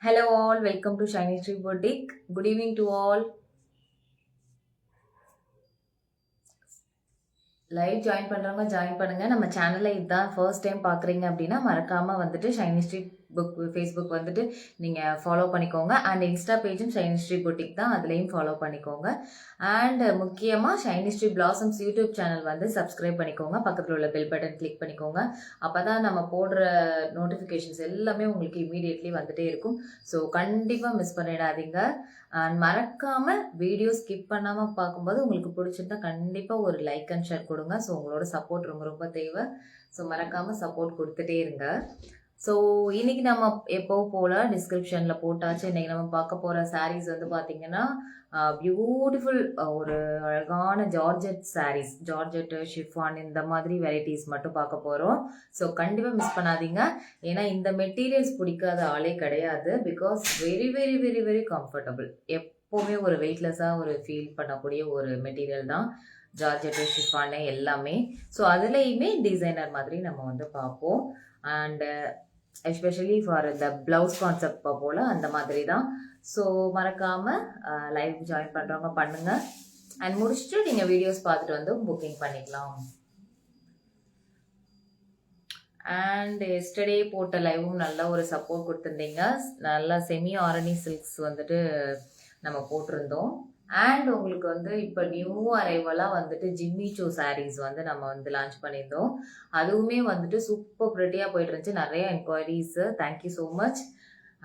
Hello all, welcome to Shiny Tree Boutique. Good evening to all. Live join பண்ணுறவங்க join பண்ணுங்கள். நம்ம சேனலை இதுதான் ஃபர்ஸ்ட் டைம் பார்க்குறீங்க அப்படின்னா மறக்காமல் வந்துட்டு ஷைனி ஸ்ட்ரீட் புக் ஃபேஸ்புக் வந்துட்டு நீங்கள் ஃபாலோ பண்ணிக்கோங்க. அண்ட் இன்ஸ்டா பேஜும் ஷைனி ஸ்ட்ரீட் புட்டிக் தான், அதுலேயும் ஃபாலோ பண்ணிக்கோங்க. அண்ட் முக்கியமாக Shiny Street Blossoms YouTube channel வந்து சப்ஸ்கிரைப் பண்ணிக்கோங்க. பக்கத்தில் உள்ள பெல் பட்டன் கிளிக் பண்ணிக்கோங்க. அப்போ தான் நம்ம போடுற நோட்டிஃபிகேஷன்ஸ் எல்லாமே உங்களுக்கு இமீடியட்லி வந்துகிட்டே இருக்கும். ஸோ கண்டிப்பாக மிஸ் பண்ணிடாதீங்க. அண்ட் மறக்காமல் வீடியோ ஸ்கிப் பண்ணாமல் பார்க்கும்போது உங்களுக்கு பிடிச்சிருந்தா கண்டிப்பாக ஒரு லைக் அண்ட் ஷேர் கொடுங்க. ஸோ உங்களோட சப்போர்ட் ரொம்ப ரொம்ப தேவை. ஸோ மறக்காமல் சப்போர்ட் கொடுத்துட்டே இருங்க. ஸோ இன்னைக்கு நம்ம எப்போ போல டிஸ்கிரிப்ஷனில் போட்டாச்சு. இன்னைக்கு நம்ம பார்க்க போகிற சாரீஸ் வந்து பார்த்தீங்கன்னா பியூட்டிஃபுல் ஒரு அழகான ஜார்ஜெட் சாரீஸ், ஜார்ஜெட்டு ஷிஃபான் இந்த மாதிரி வெரைட்டிஸ் மட்டும் பார்க்க போகிறோம். ஸோ கண்டிப்பாக மிஸ் பண்ணாதீங்க. ஏன்னா இந்த மெட்டீரியல்ஸ் பிடிக்காத ஆளே கிடையாது. Because very very very very comfortable. எப்போவுமே ஒரு வெயிட்லெஸ்ஸாக ஒரு ஃபீல் பண்ணக்கூடிய ஒரு மெட்டீரியல் தான் ஜார்ஜெட்டு ஷிஃபானு எல்லாமே. ஸோ அதுலேயுமே டிசைனர் மாதிரி நம்ம வந்து பார்ப்போம். And especially for the blouse concept போல் அந்த மாதிரி தான். ஸோ மறக்காமல் லைவ் ஜாயின் பண்ணுறவங்க பண்ணுங்கள். அண்ட் முடிச்சுட்டு நீங்கள் வீடியோஸ் பார்த்துட்டு வந்து புக்கிங் பண்ணிக்கலாம். அண்ட் எஸ்டர்டே போட்ட லைவும் நல்ல ஒரு சப்போர்ட் கொடுத்துருந்தீங்க. நல்லா செமி ஆரணி சில்க்ஸ் வந்துட்டு நம்ம போட்டிருந்தோம். அண்ட் உங்களுக்கு வந்து இப்போ நியூ அரைவலாக வந்துட்டு ஜிம்மி சோ சாரீஸ் வந்து நம்ம வந்து லான்ச் பண்ணியிருந்தோம். அதுவுமே வந்துட்டு சூப்பர் ப்ரிட்டியாக போயிட்டு இருந்துச்சு. நிறைய என்கொயரிஸு, தேங்க்யூ ஸோ மச்.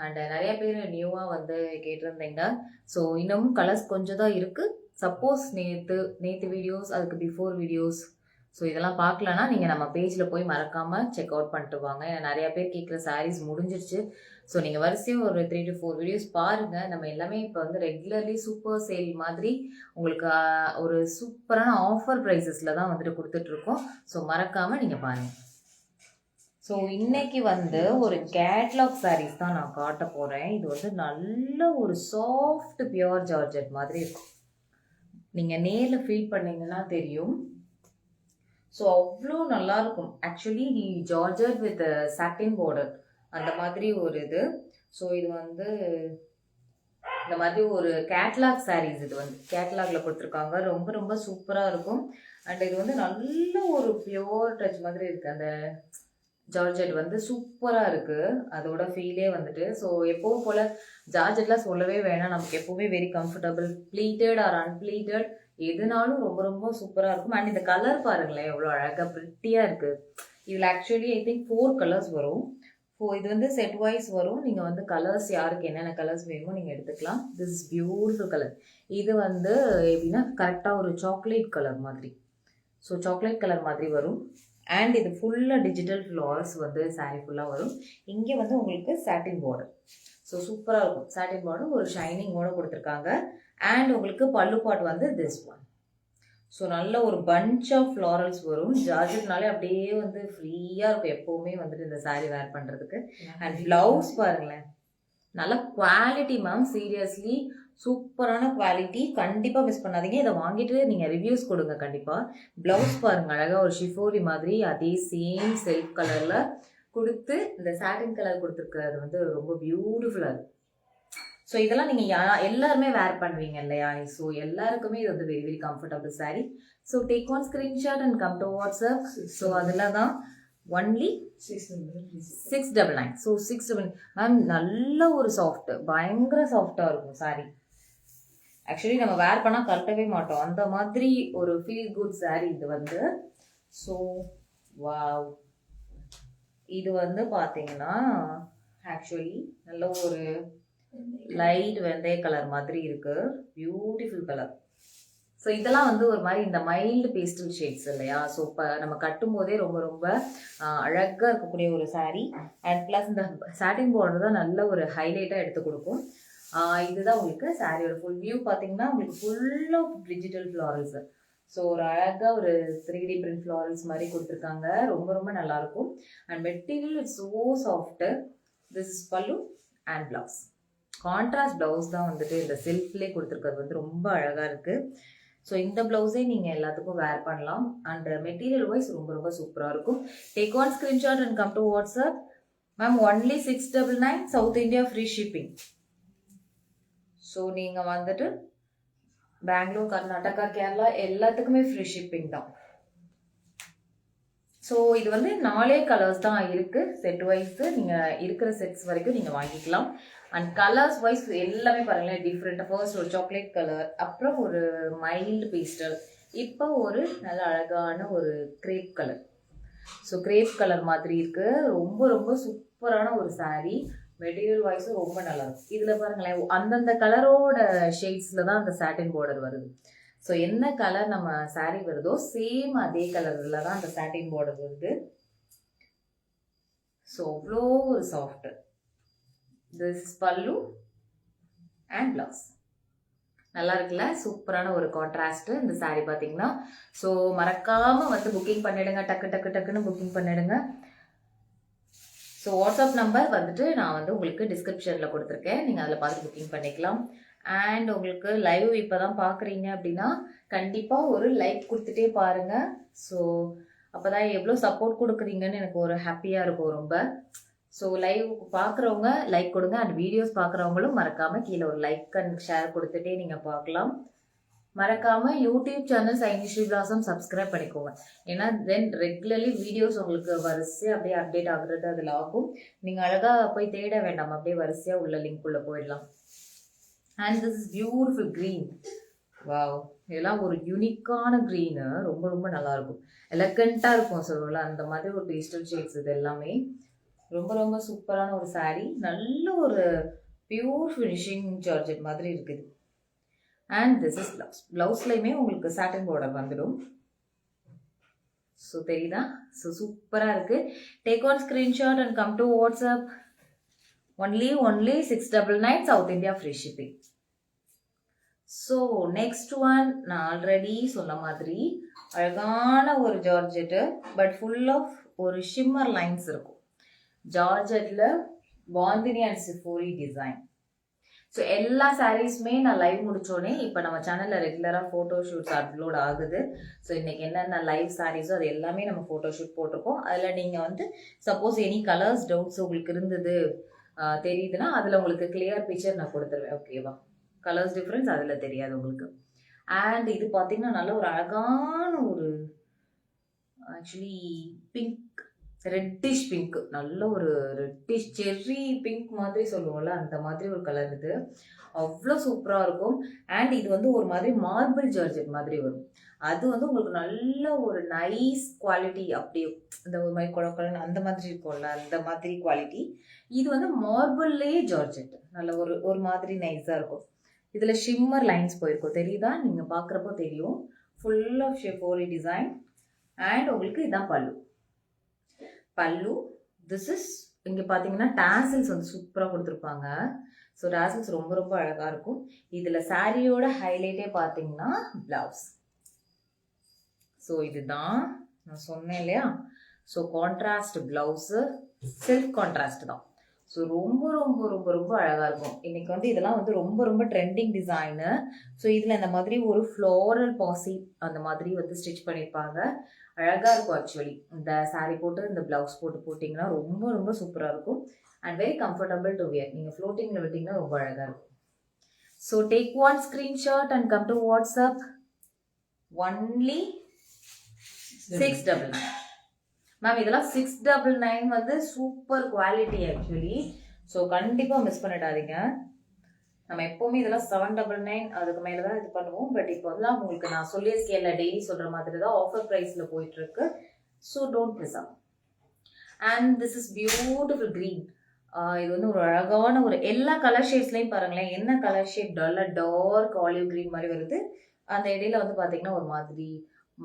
அண்ட் நிறைய பேர் நியூவாக வந்து கேட்டிருந்தீங்க. ஸோ இன்னமும் கலர்ஸ் கொஞ்சம் தான் இருக்குது. சப்போஸ் நேற்று வீடியோஸ், அதுக்கு பிஃபோர் வீடியோஸ், ஸோ இதெல்லாம் பார்க்கலன்னா நீங்கள் நம்ம பேஜில் போய் மறக்காமல் செக் அவுட் பண்ணிட்டு வாங்க. ஏன்னா நிறையா பேர் கேட்குற சாரீஸ் முடிஞ்சிருச்சு. ஸோ நீங்கள் வரிசையும் ஒரு 3 to 4 வீடியோஸ் பாருங்கள். நம்ம எல்லாமே இப்போ வந்து ரெகுலர்லி சூப்பர் சேல் மாதிரி உங்களுக்கு ஒரு சூப்பரான ஆஃபர் ப்ரைஸஸில் தான் வந்துட்டு கொடுத்துட்ருக்கோம். ஸோ மறக்காமல் நீங்கள் பாருங்கள். ஸோ இன்னைக்கு வந்து ஒரு கேட்லாக் சாரீஸ் தான் நான் காட்ட போகிறேன். இது வந்து நல்ல ஒரு சாஃப்ட் பியூர் ஜார்ஜெட் மாதிரி இருக்கும். நீங்கள் நேரில் ஃபீல் பண்ணிங்கன்னா தெரியும். ஸோ அவ்வளோ நல்லாயிருக்கும். Actually georgette with satin border அந்த மாதிரி ஒரு இது. ஸோ இது வந்து இந்த மாதிரி ஒரு கேட்லாக் சாரீஸ். இது வந்து கேட்லாகில் கொடுத்துருக்காங்க. ரொம்ப ரொம்ப சூப்பராக இருக்கும். அண்ட் இது வந்து நல்ல ஒரு பியோர் டச் மாதிரி இருக்குது. அந்த ஜார்ஜெட் வந்து சூப்பராக இருக்குது, அதோட ஃபீலே வந்துட்டு. ஸோ எப்பவும் போல் ஜார்ஜெட்லாம் சொல்லவே வேணாம், நமக்கு எப்போவுமே வெரி கம்ஃபர்டபுள். ப்ளீட்டட் ஆர் அன்ப்ளீட்டட் எதுனாலும் ரொம்ப ரொம்ப சூப்பராக இருக்கும். அண்ட் இந்த கலர் பாருங்களேன் எவ்வளோ அழகாக ப்ரிட்டியாக இருக்குது. இதில் ஆக்சுவலி ஐ திங்க் 4 கலர்ஸ் வரும். ஸோ இது வந்து செட் வைஸ் வரும். நீங்கள் வந்து கலர்ஸ் யாருக்கு என்னென்ன கலர்ஸ் வேணுமோ நீங்கள் எடுத்துக்கலாம். This is beautiful colour. இது வந்து எப்படின்னா கரெக்டாக ஒரு சாக்லேட் கலர் மாதிரி. ஸோ சாக்லேட் கலர் மாதிரி வரும். அண்ட் இது ஃபுல்லாக டிஜிட்டல் ஃப்ளார்ஸ் வந்து சாரீ ஃபுல்லாக வரும். இங்கே வந்து உங்களுக்கு சாட்டின் பார்டர். ஸோ சூப்பராக இருக்கும். சாட்டின் பார்டர் ஒரு ஷைனிங்கோட கொடுத்துருக்காங்க. அண்ட் உங்களுக்கு பல்லு பாட் வந்து திஸ் ஒன். ஸோ நல்ல ஒரு பஞ்ச் ஆஃப் ஃப்ளாரல்ஸ் வரும். ஜார்ஜெட்னாலே அப்படியே வந்து ஃப்ரீயாக இருக்கும் எப்போவுமே வந்துட்டு இந்த சாரீ வேர் பண்ணுறதுக்கு. அண்ட் ப்ளவுஸ் பாருங்களேன், நல்ல குவாலிட்டி மேம், சீரியஸ்லி சூப்பரான குவாலிட்டி. கண்டிப்பாக மிஸ் பண்ணாதீங்க. இதை வாங்கிட்டு நீங்கள் ரிவ்யூஸ் கொடுங்க கண்டிப்பாக. ப்ளவுஸ் பாருங்கள் அழகாக ஒரு ஷிஃபோரி மாதிரி அதே சேம் செல்ஃப் கலரில் கொடுத்து இந்த சாட்டின் கலர் கொடுத்துருக்கிறது வந்து ரொம்ப பியூட்டிஃபுல்லாக இருக்குது. ஸோ இதெல்லாம் நீங்கள் எல்லாருமே வேர் பண்ணுவீங்க இல்லையா? ஸோ எல்லாருக்குமே இது வந்து very very comfortable sari. So take one screenshot and come to WhatsApp. So அதில் தான் ஒன்லி 699. ஸோ 699 மேம், நல்ல ஒரு சாஃப்ட், பயங்கர சாஃப்டாக இருக்கும் சாரீ. ஆக்சுவலி நம்ம வேர் பண்ணால் கட்டவே மாட்டோம், அந்த மாதிரி ஒரு ஃபீல் குட் சாரீ இது வந்து. ஸோ வாவ், இது வந்து பார்த்தீங்கன்னா ஆக்சுவலி நல்ல ஒரு லைட் வெந்தய கலர் மாதிரி இருக்கு. Beautiful colour. ஸோ இதெல்லாம் வந்து ஒரு மாதிரி இந்த மைல்டு பேஸ்டல் ஷேட்ஸ் இல்லையா? ஸோ இப்போ நம்ம கட்டும் போதே ரொம்ப ரொம்ப அழகாக இருக்கக்கூடிய ஒரு சாரீ. அண்ட் ப்ளஸ் இந்த சாட்டின் பார்டர் தான் நல்ல ஒரு ஹைலைட்டாக எடுத்து கொடுக்கும். இதுதான் உங்களுக்கு சாரியோட ஃபுல் வியூ. பார்த்தீங்கன்னா உங்களுக்கு full of digital florals. So ஒரு அழகாக ஒரு 3D பிரிண்ட் ஃப்ளாரல்ஸ் மாதிரி கொடுத்துருக்காங்க. ரொம்ப ரொம்ப நல்லாயிருக்கும். And material it's so soft. This is பல்லு அண்ட் ப்ளவுஸ். கான்ட்ராஸ்ட் ப்ளவுஸ் தான் வந்துட்டு இந்த செல்ஃப்லேயே கொடுத்துருக்கிறது வந்து ரொம்ப அழகாக இருக்குது. ஸோ இந்த ப்ளவுஸே நீங்கள் எல்லாத்துக்கும் வேர் பண்ணலாம். அண்ட் மெட்டீரியல் வைஸ் ரொம்ப ரொம்ப சூப்பராக இருக்கும். Take one screenshot and come to WhatsApp. Ma'am only 699 south India free shipping. So நீங்கள் வந்துட்டு பெங்களூர், கர்நாடகா, கேரளா எல்லாத்துக்குமே ஃப்ரீ ஷிப்பிங் தான். ஸோ இது வந்து 4 கலர்ஸ் தான் இருக்குது. செட் வைஸ் நீங்கள் இருக்கிற செட்ஸ் வரைக்கும் நீங்கள் வாங்கிக்கலாம். அண்ட் கலர்ஸ் வைஸ் எல்லாமே பாருங்களேன் டிஃப்ரெண்ட். ஃபர்ஸ்ட் ஒரு சாக்லேட் கலர், அப்புறம் ஒரு மைல்டு பேஸ்டல், இப்போ ஒரு நல்ல அழகான ஒரு grape colour. So grape colour மாதிரி இருக்கு. ரொம்ப ரொம்ப சூப்பரான ஒரு சாரீ. மெட்டீரியல் வைஸும் ரொம்ப நல்லா இருக்கும். இதில் பாருங்களேன் அந்தந்த கலரோட ஷேட்ஸில் தான் அந்த சாட்டின் பார்டர் வருது. ஸோ என்ன கலர் நம்ம சாரீ வருதோ சேம் அதே கலரில் தான் அந்த சாட்டின் பார்டர் வருது. ஸோ அவ்வளோ ஒரு சாஃப்ட். திஸ் பல்லு அண்ட் பிளவுஸ் நல்லா இருக்குல்ல, சூப்பரான ஒரு கான்ட்ராஸ்ட் இந்த சாரீ பார்த்தீங்கன்னா. ஸோ மறக்காம வந்து புக்கிங் பண்ணிடுங்க, டக்கு டக்கு டக்குன்னு புக்கிங் பண்ணிடுங்க. ஸோ வாட்ஸ்அப் நம்பர் வந்துட்டு நான் வந்து உங்களுக்கு டிஸ்கிரிப்ஷனில் கொடுத்துருக்கேன், நீங்கள் அதில் பார்த்து புக்கிங் பண்ணிக்கலாம். அண்ட் உங்களுக்கு லைவ் இப்போ தான் பார்க்குறீங்க அப்படின்னா கண்டிப்பாக ஒரு லைக் கொடுத்துட்டே பாருங்கள். ஸோ அப்போ தான் எவ்வளோ சப்போர்ட் கொடுக்குறீங்கன்னு எனக்கு ஒரு ஹாப்பியாக இருக்கும் ரொம்ப. ஸோ லைவ் பார்க்குறவங்க லைக் கொடுங்க. அண்ட் வீடியோஸ் பார்க்குறவங்களும் மறக்காமல் கீழே ஒரு லைக் அண்ட் ஷேர் கொடுத்துட்டே நீங்கள் பார்க்கலாம். மறக்காமல் யூடியூப் சேனல் சைனிஸ்ரீ பிளாசம் சப்ஸ்கிரைப் பண்ணிக்கோங்க. ஏன்னா தென் ரெகுலர்லி வீடியோஸ் உங்களுக்கு வரிசையாக அப்படியே அப்டேட் ஆகுறது அதில் ஆகும். நீங்கள் அழகாக போய் தேட வேண்டாம், அப்படியே வரிசையாக உள்ள லிங்க் உள்ள போயிடலாம். And this is beautiful green. Wow, இதெல்லாம் ஒரு யூனிக்கான க்ரீனு. ரொம்ப ரொம்ப நல்லாயிருக்கும், எலகண்ட்டாக இருக்கும் சொல்லுவோம்ல அந்த மாதிரி ஒரு பேஸ்டல் ஷேட்ஸ். இது எல்லாமே ரொம்ப ரொம்ப சூப்பரான ஒரு சாரீ. நல்ல ஒரு பியூர் ஃபினிஷிங் ஜார்ஜெட் மாதிரி இருக்குது. And this is blouse. பிளவுஸ்லையுமே உங்களுக்கு சாட்டின் பார்டர் வந்துடும். ஸோ தெரியுதா? ஸோ சூப்பராக இருக்குது. Take one screenshot and come to WhatsApp. Only 699 south India free shipping. So next one நான் ஆல்ரெடி சொன்ன மாதிரி அழகான ஒரு ஜார்ஜெட்டு, பட் ஃபுல் ஆஃப் ஒரு ஷிம்மர் லைன்ஸ் இருக்கும். ஜார்ஜெட்டில் பாந்தினி அண்ட் சிஃபோரி டிசைன். ஸோ எல்லா சாரீஸுமே நான் லைவ் முடிச்சோடனே இப்போ நம்ம சேனலில் ரெகுலராக ஃபோட்டோ ஷூட்ஸ் அப்லோட் ஆகுது. ஸோ இன்றைக்கி என்னென்ன லைவ் சாரீஸோ அது எல்லாமே நம்ம ஃபோட்டோ ஷூட் போட்டிருக்கோம். அதில் நீங்கள் வந்து சப்போஸ் எனி கலர்ஸ் டவுட்ஸ் உங்களுக்கு இருந்தது தெரியுதுன்னா அதில் உங்களுக்கு கிளியர் பிக்சர் நான் கொடுத்துருவேன். ஓகேவா? கலர்ஸ் டிஃப்ரென்ஸ் அதில் தெரியாது உங்களுக்கு. அண்ட் இது பார்த்தீங்கன்னா நல்ல ஒரு அழகான ஒரு ஆக்சுவலி பிங்க், ரெட்டிஷ் பிங்க், நல்ல ஒரு ரெட்டிஷ் செர்ரி பிங்க் மாதிரி சொல்லுவோம்ல அந்த மாதிரி ஒரு கலர். இது அவ்வளோ சூப்பராக இருக்கும். அண்ட் இது வந்து ஒரு மாதிரி மார்பிள் ஜார்ஜெட் மாதிரி வரும். அது வந்து உங்களுக்கு நல்ல ஒரு நைஸ் குவாலிட்டி, அப்படியே இந்த ஒரு மாதிரி குழக்கலன்னு அந்த மாதிரி இருக்கும்ல அந்த மாதிரி குவாலிட்டி. இது வந்து மார்பிள்லேயே ஜார்ஜெட், நல்ல ஒரு மாதிரி நைஸாக இருக்கும். இதில் ஷிம்மர் லைன்ஸ் போயிருக்கும், தெரியுதா? நீங்கள் பார்க்குறப்போ தெரியும். ஃபுல் ஆஃப் ஷிஃபோரி டிசைன். அண்ட் உங்களுக்கு இதுதான் பல்லு. பல்லு திஸ் இஸ் இங்கே பார்த்தீங்கன்னா டாசல்ஸ் வந்து சூப்பராக கொடுத்துருப்பாங்க. ஸோ டாசல்ஸ் ரொம்ப ரொம்ப அழகாக இருக்கும். இதில் சாரியோட ஹைலைட்டே பார்த்தீங்கன்னா பிளவுஸ். ஸோ இதுதான் நான் சொன்னேன் இல்லையா? So contrast blouse, silk contrast தான். ஸோ ரொம்ப ரொம்ப ரொம்ப ரொம்ப அழகாக இருக்கும். இன்னைக்கு வந்து இதெல்லாம் வந்து ரொம்ப ரொம்ப ட்ரெண்டிங் டிசைனு. ஸோ இதில் இந்த மாதிரி ஒரு ஃப்ளோரல் பாசி அந்த மாதிரி வந்து ஸ்டிச் பண்ணியிருப்பாங்க. அழகாக இருக்கும் ஆக்சுவலி. இந்த சாரீ போட்டு இந்த ப்ளவுஸ் போட்டிங்கன்னா ரொம்ப ரொம்ப சூப்பராக இருக்கும். And very comfortable to wear. நீங்கள் ஃப்ளோட்டிங்கில் விட்டிங்கன்னா ரொம்ப அழகாக இருக்கும். So take one screenshot and come to WhatsApp. Only 699. Ma'am இதெல்லாம் 699 வந்து சூப்பர் குவாலிட்டி ஆக்சுவலி. ஸோ கண்டிப்பாக மிஸ் பண்ணிடாதீங்க. நம்ம எப்போவுமே இதெல்லாம் 799 அதுக்கு மேலே தான் இது பண்ணுவோம். பட் இப்போ வந்து உங்களுக்கு நான் சொல்லிய ஸ்கேலில் டெய்லி சொல்கிற மாதிரி தான் ஆஃபர் ப்ரைஸில் போயிட்டுருக்கு. So don't miss out. And this is beautiful green. இது வந்து ஒரு அழகான ஒரு எல்லா கலர் ஷேட்ஸ்லையும் பாருங்களேன். என்ன colour shade? Dark olive green மாதிரி வருது. அந்த இடையில வந்து பார்த்தீங்கன்னா ஒரு மாதிரி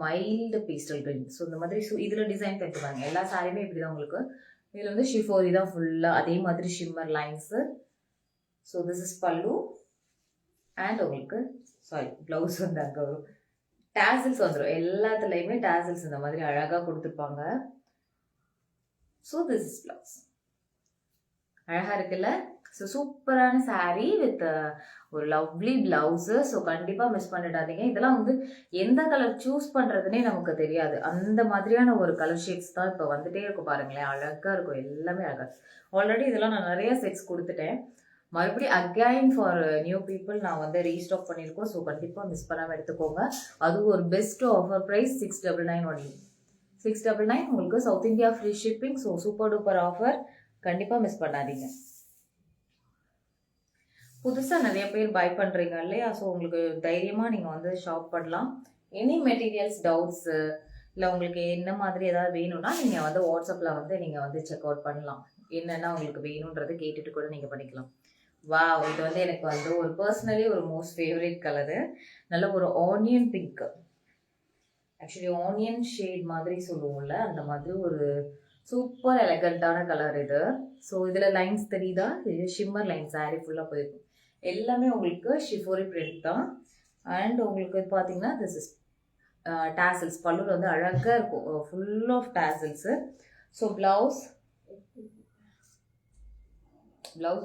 மைல்டு பேஸ்டல் க்ரீன். ஸோ இந்த மாதிரி இதில் டிசைன் பண்ணிட்டுருப்பாங்க. எல்லா சாரியுமே இப்படி தான் உங்களுக்கு. இதில் வந்து ஷிஃபோரி தான் ஃபுல்லாக, அதே மாதிரி shimmer lines. So this is பல்லு. அண்ட் உங்களுக்கு ப்ளவுஸ் வந்து அங்கே வரும். டாசல்ஸ் வந்துடும், எல்லாத்துலேயுமே டாசல்ஸ் இந்த மாதிரி அழகாக கொடுத்துருப்பாங்க. So this is blouse. அழகாக இருக்குல்ல? ஸோ சூப்பரான saree வித் ஒரு லவ்லி ப்ளவுஸு. ஸோ கண்டிப்பாக மிஸ் பண்ணிடாதீங்க. இதெல்லாம் வந்து எந்த கலர் சூஸ் பண்ணுறதுனே நமக்கு தெரியாது. அந்த மாதிரியான ஒரு கலர் ஷேட்ஸ் தான் இப்போ வந்துட்டே இருக்கும் பாருங்களேன். அழகாக இருக்கும், எல்லாமே அழகாக. ஆல்ரெடி இதெல்லாம் நான் நிறைய செட்ஸ் கொடுத்துட்டேன். மறுபடியும் அகைன் ஃபார் நியூ பீப்புள் நான் வந்து ரீஸ்டாக் பண்ணியிருக்கோம். ஸோ கண்டிப்பாக மிஸ் பண்ணாமல் எடுத்துக்கோங்க. அதுவும் ஒரு பெஸ்ட் ஆஃபர் ப்ரைஸ் 699 ஒன்லி. 699 உங்களுக்கு south India free shipping. So super duper offer, கண்டிப்பாக மிஸ் பண்ணாதீங்க. புதுசாக நிறைய பேர் பை பண்ணுறீங்க இல்லையா? ஸோ உங்களுக்கு தைரியமாக நீங்கள் வந்து ஷாப் பண்ணலாம். எனி மெட்டீரியல்ஸ் டவுட்ஸு இல்லை உங்களுக்கு என்ன மாதிரி ஏதாவது வேணும்னா நீங்கள் வந்து வாட்ஸ்அப்பில் வந்து நீங்கள் வந்து செக் அவுட் பண்ணலாம். என்னென்னா உங்களுக்கு வேணுன்றது கேட்டுட்டு கூட நீங்கள் பண்ணிக்கலாம். வா, இது வந்து எனக்கு வந்து ஒரு பர்சனலி ஒரு மோஸ்ட் ஃபேவரட் கலரு. நல்ல ஒரு onion pink, actually onion shade மாதிரி சொல்லுவோம்ல, அந்த மாதிரி ஒரு சூப்பர் எலகண்டான கலர் இது. ஸோ இதில் லைன்ஸ் தெரியுதா? இது ஷிம்மர் லைன் சாரீ ஃபுல்லாக போயிருக்கும். எல்லாமே உங்களுக்கு ஷிஃபோரி பிரிண்ட் தான். அண்ட் உங்களுக்கு பார்த்தீங்கன்னா திஸ் இஸ் டாசல்ஸ். பல்லுவில் வந்து அழகாக இருக்கும், ஃபுல் ஆஃப் டாசல்ஸு. ஸோ ப்ளவுஸ்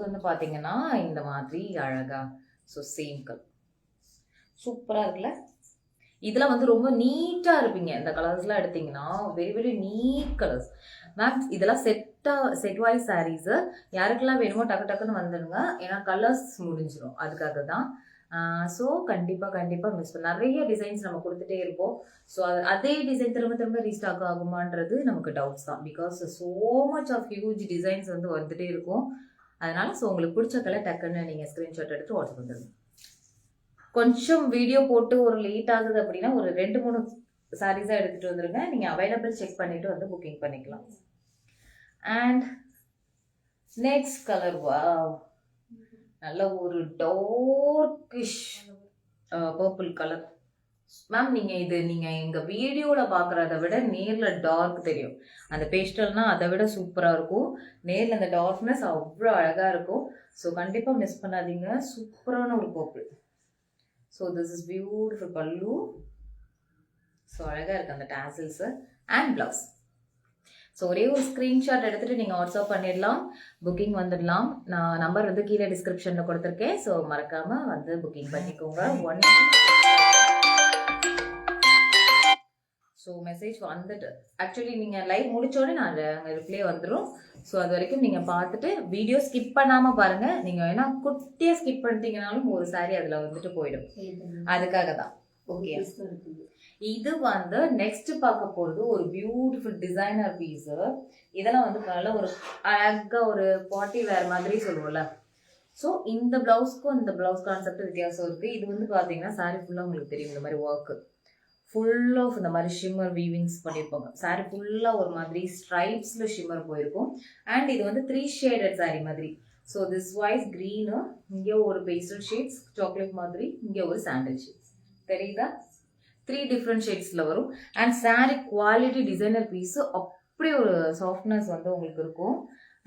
வந்து பார்த்தீங்கன்னா இந்த மாதிரி அழகா. ஸோ சேம் கலர் சூப்பராக இருக்குல்ல? இதெல்லாம் வந்து ரொம்ப நீட்டாக இருப்பீங்க. இந்த கலர்ஸ்லாம் எடுத்தீங்கன்னா வெரி வெரி நீட் கலர்ஸ். மேக்ஸ் இதெல்லாம் செட் வைஸ் சாரீஸு. யாருக்கெல்லாம் வேணுமோ டக்கு டக்குன்னு வந்துடுங்க, ஏன்னா கலர்ஸ் முடிஞ்சிடும், அதுக்காக தான். ஸோ கண்டிப்பாக மிஸ் பண்ண நிறைய டிசைன்ஸ் நம்ம கொடுத்துட்டே இருப்போம். ஸோ அதே டிசைன் திரும்ப ரீஸ்டாக் ஆகுமான்றது நமக்கு டவுட்ஸ் தான். Because so much of huge designs வந்து வந்துட்டே இருக்கும். அதனால ஸோ உங்களுக்கு பிடிச்ச கலர் டக்குன்னு நீங்கள் ஸ்க்ரீன்ஷாட் எடுத்து வாட்ஸ்அப் பண்ணுங்க. கொஞ்சம் வீடியோ போட்டு ஒரு லேட் ஆகுது அப்படின்னா ஒரு 2-3 சாரீஸாக எடுத்துகிட்டு வந்துடுங்க. நீங்கள் அவைலபிள் செக் பண்ணிவிட்டு வந்து புக்கிங் பண்ணிக்கலாம். அண்ட் நெக்ஸ்ட் கலர், வா, நல்ல ஒரு டார்க்கிஷ் பர்பிள் கலர். மேம் நீங்கள் எங்கள் வீடியோவில் பார்க்குறத விட நேரில் டார்க் தெரியும். அந்த பேஸ்டல்னா அதை விட சூப்பராக இருக்கும். நேரில் அந்த டார்க்னஸ் அவ்வளோ அழகாக இருக்கும். ஸோ கண்டிப்பாக மிஸ் பண்ணாதீங்க. சூப்பரான ஒரு purple. So this is beautiful பல்லு. ஸோ அழகாக இருக்குது அந்த டாசல்ஸு அண்ட் ப்ளவுஸ். ஸோ ஒரே ஒரு ஸ்க்ரீன்ஷாட் எடுத்துகிட்டு நீங்கள் வாட்ஸ்அப் பண்ணிடலாம், புக்கிங் வந்துடலாம். நான் நம்பர் வந்து கீழே டிஸ்கிரிப்ஷனில் கொடுத்துருக்கேன். ஸோ மறக்காமல் வந்து புக்கிங் பண்ணிக்கோங்க. ஸோ மெசேஜ் வந்துட்டு ஆக்சுவலி நீங்கள் லைவ் முடிச்சோடனே நான் அங்கே ரிப்ளே வந்துடும். ஸோ அது வரைக்கும் நீங்கள் பார்த்துட்டு வீடியோ ஸ்கிப் பண்ணாமல் பாருங்கள். நீங்கள் வேணா குட்டியாக ஸ்கிப் பண்ணிட்டீங்கனாலும் ஒரு சாரி அதில் வந்துட்டு போயிடும். அதுக்காக தான். ஓகே, இது வந்து நெக்ஸ்ட் பார்க்க போகிறது ஒரு பியூட்டிஃபுல் டிசைனர் பீஸு. இதெல்லாம் வந்து நல்ல ஒரு அழகாக ஒரு பார்ட்டி வேர் மாதிரி சொல்லுவோம்ல. ஸோ இந்த ப்ளவுஸ்க்கும் இந்த ப்ளவுஸ் கான்செப்ட் வித்தியாசம் இருக்குது. இது வந்து பார்த்தீங்கன்னா சாரி ஃபுல்லாக உங்களுக்கு தெரியும் இந்த மாதிரி ஒர்க்கு ஃபுல் ஆஃப் இந்த மாதிரி ஷிம்மர் வீவிங்ஸ் பண்ணியிருப்பாங்க. சாரி ஃபுல்லாக ஒரு மாதிரி ஸ்ட்ரைப்ஸில் ஷிம்மர் போயிருக்கும். அண்ட் இது வந்து 3 ஷேடட் சாரி மாதிரி. ஸோ திஸ் வாய்ஸ் க்ரீனு, இங்கே ஒரு பேஸ்டல் ஷேட்ஸ் சாக்லேட் மாதிரி, இங்கே ஒரு சாண்டல் ஷேட்ஸ் தெரியுதா? 3 டிஃப்ரெண்ட் ஷேட்ஸில் வரும். And sari quality designer piece அப்படி ஒரு சாஃப்ட்னஸ் வந்து உங்களுக்கு இருக்கும்.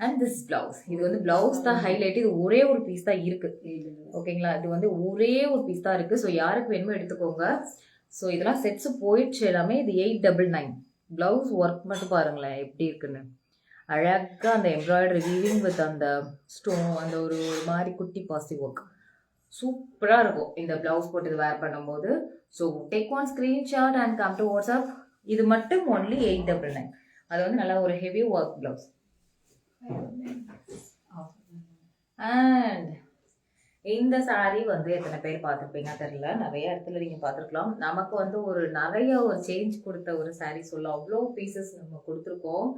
அண்ட் திஸ் பிளவுஸ், இது வந்து பிளவுஸ் தான் ஹைலைட். இது ஒரே ஒரு பீஸ் தான் இருக்குது, ஓகேங்களா? இது வந்து ஒரே ஒரு பீஸ் தான் இருக்குது. ஸோ யாருக்கு வேணுமோ எடுத்துக்கோங்க. ஸோ இதெல்லாம் செட்ஸு போயிடுச்சு எல்லாமே. இது 899. ப்ளவுஸ் ஒர்க் மட்டும் பாருங்களேன் எப்படி இருக்குன்னு. அழகாக அந்த எம்ப்ராய்டரி வீவிங் வித் அந்த ஸ்டோன், அந்த ஒரு மாதிரி குட்டி பாசி ஒர்க் சூப்பராக இருக்கும் இந்த ப்ளவுஸ் போட்டு இது வேர் பண்ணும்போது. So take one screenshot and come to WhatsApp. இது மட்டும் ஒன்லி 899. அது வந்து நல்லா ஒரு ஹெவி ஒர்க் ப்ளவுஸ். அண்ட் இந்த சாரீ வந்து எத்தனை பேர் பார்த்துருப்பீங்க தெரியல, நிறைய இடத்துல நீங்கள் பார்த்துருக்கலாம். நமக்கு வந்து நிறைய ஒரு சேஞ்ச் கொடுத்த ஒரு சாரீ சொல்ல, அவ்வளோ பீசஸ் நம்ம கொடுத்துருக்கோம்.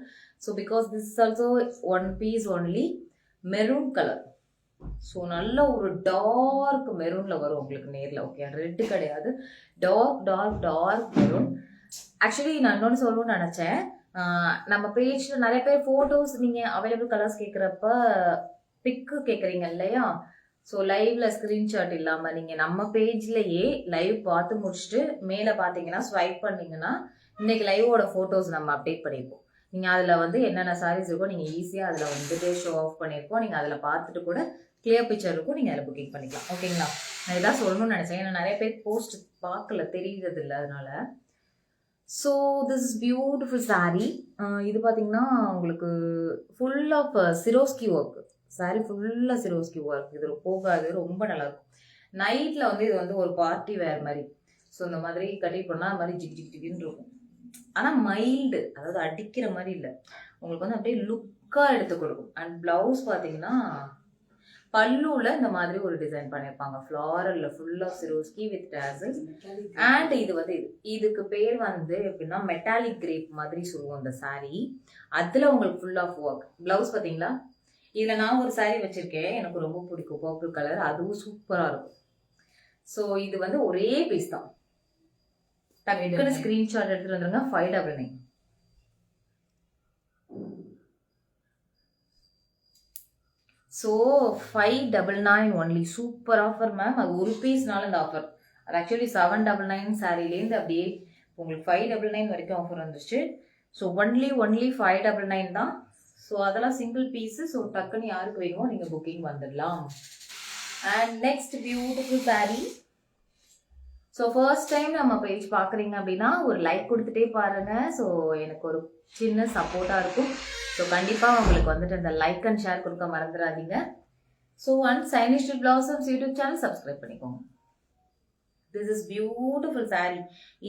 So because this is also one piece only maroon colour. So நல்ல ஒரு டார்க் மெரூனில் வரும் உங்களுக்கு நேரில். ஓகே, ரெட்டு கிடையாது, டார்க் மெரூன். ஆக்சுவலி நான் இன்னொன்று சொல்லணும்னு நினச்சேன். நம்ம பேஜில் நிறைய பேர் ஃபோட்டோஸ் நீங்கள் அவைலபிள் கலர்ஸ் கேட்குறப்ப பிக்கு கேட்குறீங்க இல்லையா? ஸோ லைவ்ல ஸ்க்ரீன்ஷாட் இல்லாமல் நீங்கள் நம்ம பேஜ்லேயே லைவ் பார்த்து முடிச்சுட்டு மேலே பார்த்தீங்கன்னா ஸ்வைப் பண்ணிங்கன்னா இன்னைக்கு லைவோட ஃபோட்டோஸ் நம்ம அப்டேட் பண்ணியிருப்போம். நீங்கள் அதில் வந்து என்னென்ன சாரீஸ் இருக்கோ நீங்கள் ஈஸியாக அதில் வந்துட்டு ஷோ ஆஃப் பண்ணியிருப்போம். நீங்கள் அதில் பார்த்துட்டு கூட கிளியர் பிக்சர் இருக்கும், நீங்கள் அதில் புக்கிங் பண்ணிக்கலாம். ஓகேங்களா? நான் இதான் சொல்லணும்னு நினச்சேன், ஏன்னா நிறைய பேர் போஸ்ட் பார்க்கல, தெரியுறது இல்லை, அதனால. So this is beautiful sari. இது பார்த்தீங்கன்னா உங்களுக்கு full of Swarovski work. Sari ஃபுல்லாக சிரோஸ்கி ஒர்க். இது போகாது, ரொம்ப நல்லாயிருக்கும். நைட்டில் வந்து இது வந்து ஒரு பார்ட்டி வேர் மாதிரி. ஸோ இந்த மாதிரி கட்டி போனால் அது மாதிரி ஜிக் ஜிக் ஜிக்னு இருக்கும். ஆனால் மைல்டு, அதாவது அடிக்கிற மாதிரி இல்லை, உங்களுக்கு வந்து அப்படியே லுக்காக எடுத்து கொடுக்கும். அண்ட் ப்ளவுஸ் பார்த்தீங்கன்னா பல்லுவில் இந்த மாதிரி ஒரு டிசைன் பண்ணியிருப்பாங்க, ஃப்ளாரலில் ஃபுல்லாக சிரோஸ்கி வித் டேசல்ஸ். அண்ட் இது வந்து இதுக்கு பேர் வந்து எப்படின்னா மெட்டாலிக் கிரேப் மாதிரி சொல்லுவோம் இந்த சாரீ. அதில் உங்களுக்கு ஃபுல் ஆஃப் ஒர்க். ப்ளவுஸ் பார்த்தீங்களா, இதில் நான் ஒரு சாரீ வச்சுருக்கேன், எனக்கு ரொம்ப பிடிக்கும், பர்பிள் கலர், அதுவும் சூப்பராக இருக்கும். ஸோ இது வந்து ஒரே பீஸ் தான். டக்குன்னு ஸ்க்ரீன்ஷாட் எடுத்துகிட்டு வந்துருங்க. 599. So 599 only. Super offer ma'am. அது ஒரு பீஸ்னால இந்த ஆஃபர். அது ஆக்சுவலி 799 சாரீலேருந்து அப்படியே உங்களுக்கு 599 வரைக்கும் ஆஃபர் வந்துச்சு. ஸோ ஒன்லி 599 தான். ஸோ அதெல்லாம் சிங்கிள் பீஸு. ஸோ டக்குன்னு யாருக்கு வேணுமோ நீங்கள் புக்கிங் வந்துடலாம். And next beautiful sari. So first time நம்ம பேஜ் பார்க்குறீங்க அப்படின்னா ஒரு லைக் கொடுத்துட்டே பாருங்கள். ஸோ எனக்கு ஒரு சின்ன சப்போர்ட்டாக இருக்கும். ஸோ கண்டிப்பாக உங்களுக்கு வந்துட்டு அந்த லைக் அண்ட் ஷேர் கொடுக்க மறந்துடாதீங்க. ஸோ அண்ட் சைனிஷ் பிளாசம்ஸ் யூடியூப் சேனல் சப்ஸ்கிரைப் பண்ணிக்கோங்க. This is beautiful sari.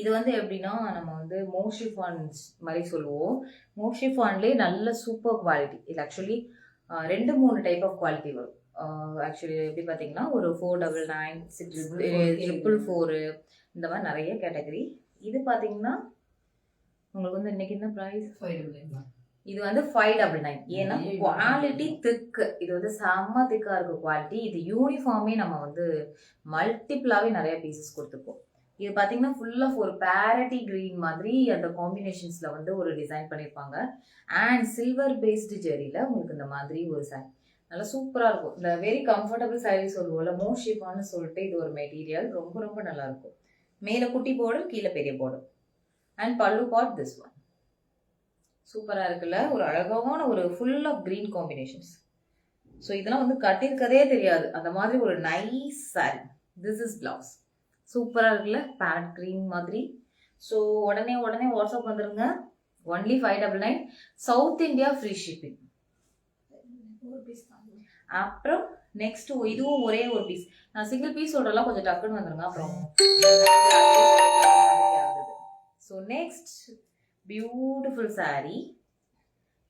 இது வந்து எப்படின்னா நம்ம வந்து மோஷிஃபான்ஸ் மாதிரி சொல்லுவோம். மோஷிஃபான்லேயே நல்ல சூப்பர் குவாலிட்டி. இது ஆக்சுவலி 2-3 டைப் ஆஃப் குவாலிட்டி வரும். ஆக்சுவலி எப்படி பார்த்தீங்கன்னா ஒரு 499, 644 இந்த மாதிரி நிறைய கேட்டகரி. இது பார்த்தீங்கன்னா உங்களுக்கு வந்து இன்னைக்கு என்ன ப்ரைஸ்? 599. இது வந்து 599. ஏன்னா குவாலிட்டி திக்கு. இது வந்து செம்ம திக்காக இருக்கும் குவாலிட்டி. இது யூனிஃபார்மே நம்ம வந்து மல்டிபிளாகவே நிறைய பீசஸ் கொடுத்துருக்கோம். இது பார்த்தீங்கன்னா ஃபுல் ஆஃப் ஒரு பேரட்டி கிரீன் மாதிரி அந்த காம்பினேஷன்ஸில் வந்து ஒரு டிசைன் பண்ணியிருப்பாங்க. அண்ட் சில்வர் பேஸ்டு ஜெரியில் உங்களுக்கு இந்த மாதிரி ஒரு சாரி நல்லா சூப்பராக இருக்கும். இந்த வெரி கம்ஃபர்டபுள் சாரீ சொல்லுவோம்ல, மோஷிஃபான்னு சொல்லிட்டு இது ஒரு மெட்டீரியல். ரொம்ப ரொம்ப நல்லா இருக்கும். மேலே குட்டி பார்டர், கீழே பெரிய border. And pallu part this one. சூப்பராக இருக்குல்ல, ஒரு அழகான ஒரு full of green combinations. So இதெல்லாம் வந்து கட்டியிருக்கதே தெரியாது, அந்த மாதிரி ஒரு nice sari. This is blouse. சூப்பராக இருக்குல்ல, பேரட் கிரீன் மாதிரி. ஸோ உடனே வாட்ஸ்அப் வந்துருங்க. Only 599. South India free shipping. அப்புறம் நெக்ஸ்ட் இதுவும் ஒரே ஒரு பீஸ். நான் சிங்கிள் பீஸ் சொல்றலாம், கொஞ்சம் டக்குன்னு வந்துருங்க. அப்புறம் ஸோ நெக்ஸ்ட் பியூட்டிஃபுல் சாரீ.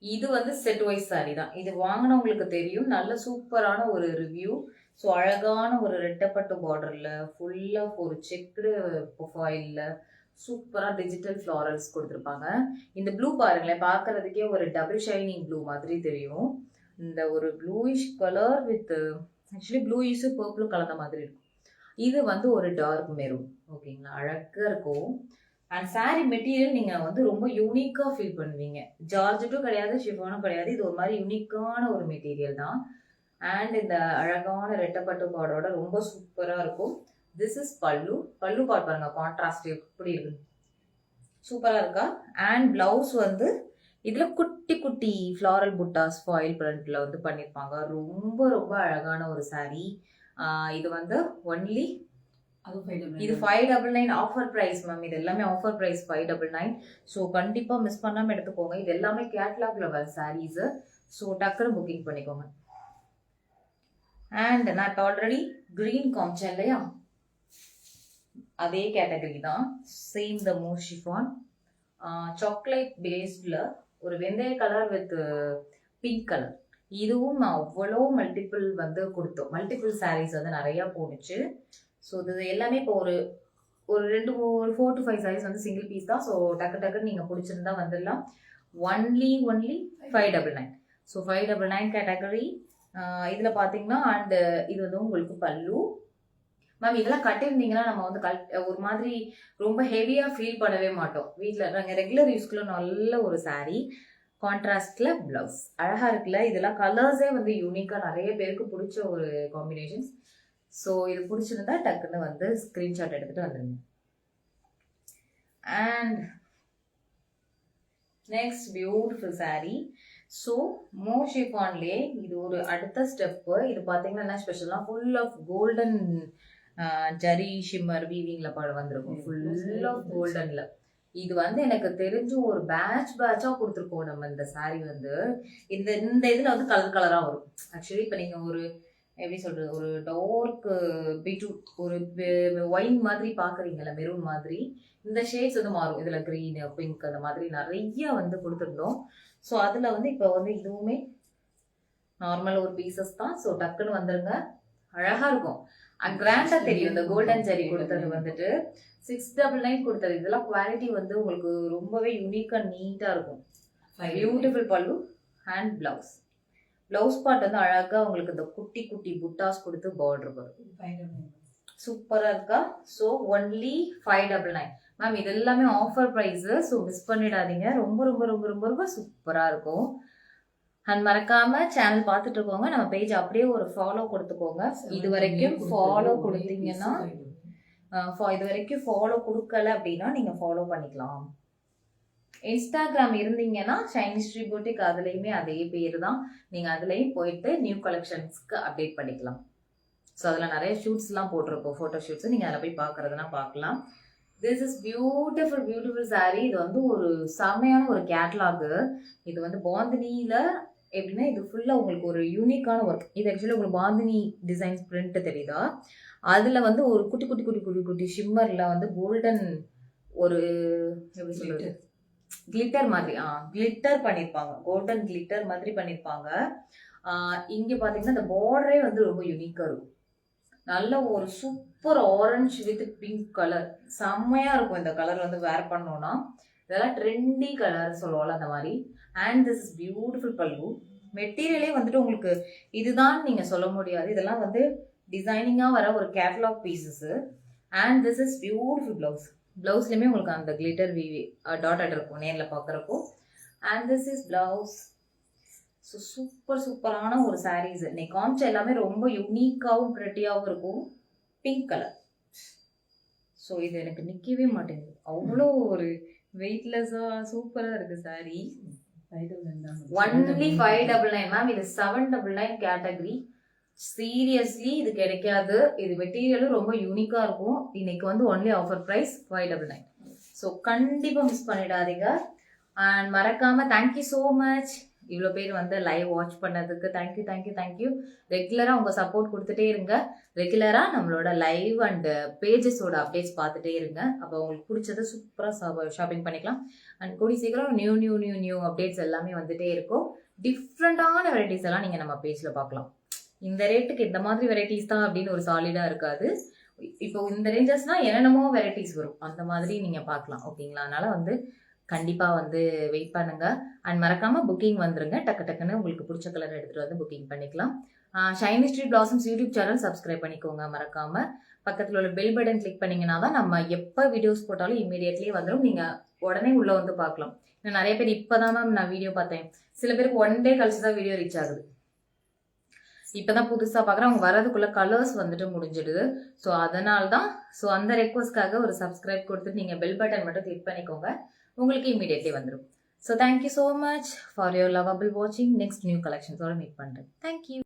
இது வந்து செட் வைஸ் சாரீ தான். இது வாங்கினவங்களுக்கு தெரியும், நல்ல சூப்பரான ஒரு ரிவ்யூ. ஸோ அழகான ஒரு ரெட்டப்பட்டு பார்டர்ல ஃபுல்லாக ஒரு செக்குடு ப்ரொஃபைல்ல சூப்பராக டிஜிட்டல் ஃப்ளாரல்ஸ் கொடுத்துருப்பாங்க. இந்த ப்ளூ பாருங்களேன், பார்க்கறதுக்கே ஒரு டபுள் ஷைனிங் ப்ளூ மாதிரி தெரியும். இந்த ஒரு bluish colour with actually bluish purple கலந்த மாதிரி இருக்கும். இது வந்து ஒரு டார்க் மெரூன். ஓகேங்களா, அழகாக இருக்கும். அண்ட் சாரீ மெட்டீரியல் நீங்கள் வந்து ரொம்ப யூனிக்காக ஃபீல் பண்ணுவீங்க. ஜார்ஜெட்டும் கிடையாது, ஷிஃபானும் கிடையாது. இது ஒரு மாதிரி யூனிக்கான ஒரு மெட்டீரியல் தான். அண்ட் இந்த அழகான ரெட்டப்பட்டு பாடோட ரொம்ப சூப்பராக இருக்கும். திஸ் இஸ் பல்லு. பல்லு பாட் பாருங்க, கான்ட்ராஸ்ட் எப்படி இருக்கு, சூப்பராக இருக்கா. அண்ட் பிளவுஸ் வந்து இதில் குட்டி குட்டி ஃப்ளாரல் புட்டாஸ் ஃபாயில் பிரிண்ட்ல வந்து பண்ணியிருப்பாங்க. ரொம்ப ரொம்ப அழகான ஒரு சாரீ. இது வந்து ஒன்லி இது 599 ஆஃபர் ப்ரைஸ் மேம். இது எல்லாமே ஆஃபர் ப்ரைஸ் 599. ஸோ கண்டிப்பாக மிஸ் பண்ணாமல் எடுத்துக்கோங்க. இது எல்லாமே கேட்லாக்ல வர சாரீஸு. ஸோ டக்குன்னு புக்கிங் பண்ணிக்கோங்க. அண்ட் நான் ஆல்ரெடி க்ரீன் காமிச்சேன் இல்லையா, அதே கேட்டகரி தான். சேம் த மோஷிஃபான் சாக்லேட் பேஸ்டில் ஒரு வெந்தய கலர் வித் பிங்க் கலர். இதுவும் அவ்வளோ மல்டிபிள் வந்து கொடுத்தோம். மல்டிபிள் சாரீஸ் வந்து நிறையா போணுச்சு. ஸோ இது எல்லாமே இப்போ ஒரு 4 to 5 சாரீஸ் வந்து சிங்கிள் பீஸ் தான். ஸோ டக்குன்னு நீங்கள் பிடிச்சிருந்தா வந்துடலாம். ஒன்லி 599. So 599 category. இதில் பார்த்தீங்கன்னா அண்ட் இது வந்து உங்களுக்கு பல்லு. மேம் இதெல்லாம் கட்டியிருந்தீங்கன்னா நம்ம வந்து ஒரு மாதிரி ரொம்ப ஹெவியாக ஃபீல் பண்ணவே மாட்டோம். வீட்டில் நாங்கள் ரெகுலர் யூஸ்க்குள்ள நல்ல ஒரு சாரீ. கான்ட்ராஸ்டில் ப்ளவுஸ் அழகாக இருக்குல்ல. இதெல்லாம் கலர்ஸே வந்து யூனிக்காக நிறைய பேருக்கு பிடிச்ச ஒரு காம்பினேஷன்ஸ். ஸோ இது பிடிச்சிருந்தா டக்குன்னு வந்து ஸ்க்ரீன்ஷாட் எடுத்துகிட்டு வந்துடுங்க. And next beautiful sari. So மோஷிஃபான்லேயே இது ஒரு அடுத்த ஸ்டெப்பு. இது பார்த்தீங்கன்னா என்ன ஸ்பெஷல்னா full of golden zari shimmer வீவிங்கில் வந்திருக்கும். ஃபுல் ஆஃப் கோல்டனில் இது வந்து எனக்கு தெரிஞ்சு ஒரு பேட்சா கொடுத்துருக்கோம் நம்ம இந்த saree வந்து. இந்த இந்த இதுல வந்து கலர் கலரா வரும். ஆக்சுவலி இப்ப நீங்க ஒரு எப்படி சொல்றது, ஒரு டார்க் பீட்ரூட், ஒரு ஒயின் மாதிரி பாக்குறீங்கல்ல, மெரூன் மாதிரி, இந்த ஷேட்ஸ் வந்து மாறும். இதுல கிரீன், பிங்க் அந்த மாதிரி நிறைய வந்து கொடுத்துருந்தோம். ஸோ அதுல வந்து இப்ப வந்து இதுவுமே நார்மல் ஒரு பீசஸ் தான். ஸோ டக்குன்னு வந்துருங்க, அழகா இருக்கும். கிராண்டா தெரியும். இந்த கோல்டன் ஜெரி கொடுத்தது வந்துட்டு 699 கொடுத்தது. இதெல்லாம் குவாலிட்டி வந்து உங்களுக்கு ரொம்பவே யூனிக்கா நீட்டா இருக்கும். பியூட்டிஃபுல் பல்லு அண்ட் பிளவுஸ். பிளவுஸ் பார்ட் வந்து அழகா உங்களுக்கு இந்த குட்டி குட்டி புட்டாஸ் கொடுத்து பார்டர் வரும். சூப்பரா இருக்கா? So only 599 ma'am. இது எல்லாமே ஆஃபர் ப்ரைஸ். ஸோ மிஸ் பண்ணிடாதீங்க. ரொம்ப ரொம்ப ரொம்ப ரொம்ப ரொம்ப சூப்பரா இருக்கும். அண்ட் மறக்காம சேனல் பார்த்துட்டு இருக்கோங்க, நம்ம பேஜ் அப்படியே ஒரு ஃபாலோ கொடுத்துக்கோங்க. இது வரைக்கும் ஃபாலோ கொடுத்தீங்கன்னா, இது வரைக்கும் ஃபாலோ கொடுக்கல அப்படின்னா நீங்க ஃபாலோ பண்ணிக்கலாம். இன்ஸ்டாகிராம் இருந்தீங்கன்னா ஷைனி ஸ்ரீ பூட்டிக், அதுலயுமே அதே பேர் தான். நீங்க அதுலயும் போயிட்டு நியூ கலெக்ஷன்ஸ்க்கு அப்டேட் பண்ணிக்கலாம். ஸோ அதில் நிறைய ஷூட்ஸ்லாம் போட்டிருக்கோம், ஃபோட்டோ ஷூட்ஸ். நீங்கள் அதில் போய் பார்க்குறதுனா பார்க்கலாம். This is beautiful beautiful sari. இது வந்து ஒரு செமையான ஒரு கேட்லாகு. இது வந்து பாந்தினியில் எப்படின்னா, இது ஃபுல்லாக உங்களுக்கு ஒரு யூனிக்கான ஒர்க். இது ஆக்சுவலி உங்களுக்கு பாந்தினி டிசைன்ஸ் பிரிண்ட் தெரியுதா? அதில் வந்து ஒரு குட்டி குட்டி குட்டி குட்டி குட்டி ஷிம்மரில் வந்து கோல்டன் ஒரு எப்படி சொல்கிறது, கிளிட்டர் மாதிரி கிளிட்டர் பண்ணியிருப்பாங்க. கோல்டன் கிளிட்டர் மாதிரி பண்ணியிருப்பாங்க. இங்கே பார்த்தீங்கன்னா இந்த பார்டரே வந்து ரொம்ப யூனிக்காக இருக்கும். நல்ல ஒரு super orange with pink colour, செம்மையா இருக்கும். இந்த கலர் வந்து வேர் பண்ணோம்னா இதெல்லாம் ட்ரெண்டி கலர் சொல்லுவோம்ல, அந்த மாதிரி. அண்ட் திஸ் இஸ் பியூட்டிஃபுல் பல்லு. மெட்டீரியலே வந்துட்டு உங்களுக்கு இதுதான் நீங்க சொல்ல முடியாது. இதெல்லாம் வந்து டிசைனிங்கா வர ஒரு catalogue pieces. And this is beautiful blouse. பிளவுஸ்லயுமே உங்களுக்கு அந்த கிளிட்டர் டாட்டட் இருக்கும் நேரில் பார்க்குறப்போ. And this is blouse. So super சூப்பரான ஒரு சாரீஸ். இன்னைக்கு காமிச்ச எல்லாமே ரொம்ப யூனிக்காகவும் ப்ரெட்டியாகவும் இருக்கும். Pink colour. ஸோ இது எனக்கு நிற்கவே மாட்டேங்குது, அவ்வளோ ஒரு வெயிட்லெஸ்ஸாக சூப்பராக இருக்கு சாரீ. Only 599 ma'am. இது 799 கேட்டகரி. சீரியஸ்லி இது கிடைக்காது. இது மெட்டீரியலும் ரொம்ப யூனிக்காக இருக்கும். இன்னைக்கு வந்து ஒன்லி ஆஃபர் ப்ரைஸ் 599. ஸோ கண்டிப்பாக மிஸ் பண்ணிடாதீங்க. அண்ட் மறக்காம தேங்க்யூ ஸோ மச். இவ்வளோ பேர் வந்து லைவ் வாட்ச் பண்ணதுக்கு தேங்க்யூ தேங்க்யூ தேங்க்யூ. ரெகுலராக உங்கள் சப்போர்ட் கொடுத்துட்டே இருங்க. ரெகுலராக நம்மளோட லைவ் அண்ட் பேஜஸோட அப்டேட்ஸ் பார்த்துட்டே இருங்க. அப்போ உங்களுக்கு பிடிச்சதை சூப்பராக ஷாப்பிங் பண்ணிக்கலாம். அண்ட் கூடி சீக்கிரம் new new new new updates எல்லாமே வந்துட்டே இருக்கும். டிஃப்ரெண்டான வெரைட்டிஸ் எல்லாம் நீங்கள் நம்ம பேஜில் பார்க்கலாம். இந்த ரேட்டுக்கு இந்த மாதிரி வெரைட்டிஸ் தான் அப்படின்னு ஒரு சாலிடாக இருக்காது. இப்போ இந்த ரேஞ்சஸ்னால் என்னென்னமோ வெரைட்டிஸ் வரும், அந்த மாதிரி நீங்கள் பார்க்கலாம். ஓகேங்களா? அதனால் வந்து கண்டிப்பாக வந்து வெயிட் பண்ணுங்க. அண்ட் மறக்காம புக்கிங் வந்துருங்க. டக்கு டக்குன்னு உங்களுக்கு பிடிச்ச கலர் எடுத்துகிட்டு வந்து புக்கிங் பண்ணிக்கலாம். Shiny Shri Blossoms YouTube channel subscribe பண்ணிக்கோங்க மறக்காம. பக்கத்தில் உள்ள பெல் பட்டன் கிளிக் பண்ணிங்கன்னா தான் நம்ம எப்போ வீடியோஸ் போட்டாலும் இமீடியட்லி வந்துடும். நீங்கள் உடனே உள்ளே வந்து பார்க்கலாம். இன்னும் நிறைய பேர் இப்போ தான் மேம் நான் வீடியோ பார்த்தேன், சில பேருக்கு 1 day கழிச்சு தான் வீடியோ ரீச் ஆகுது. இப்போ தான் புதுசாக பார்க்குறேன், அவங்க வரதுக்குள்ளே கலர்ஸ் வந்துட்டு முடிஞ்சிடுது. ஸோ அதனால தான். ஸோ அந்த ரெக்வஸ்ட்காக ஒரு சப்ஸ்கிரைப் கொடுத்துட்டு நீங்கள் பெல் பட்டன் மட்டும் கிளிக் பண்ணிக்கோங்க, உங்களுக்கு இமீடியட்லி வந்துடும். So thank you so much for your lovable வாட்சிங். நெக்ஸ்ட் நியூ கலெக்ஷன்ஸோட மீட் பண்ணுறேன். தேங்க்யூ.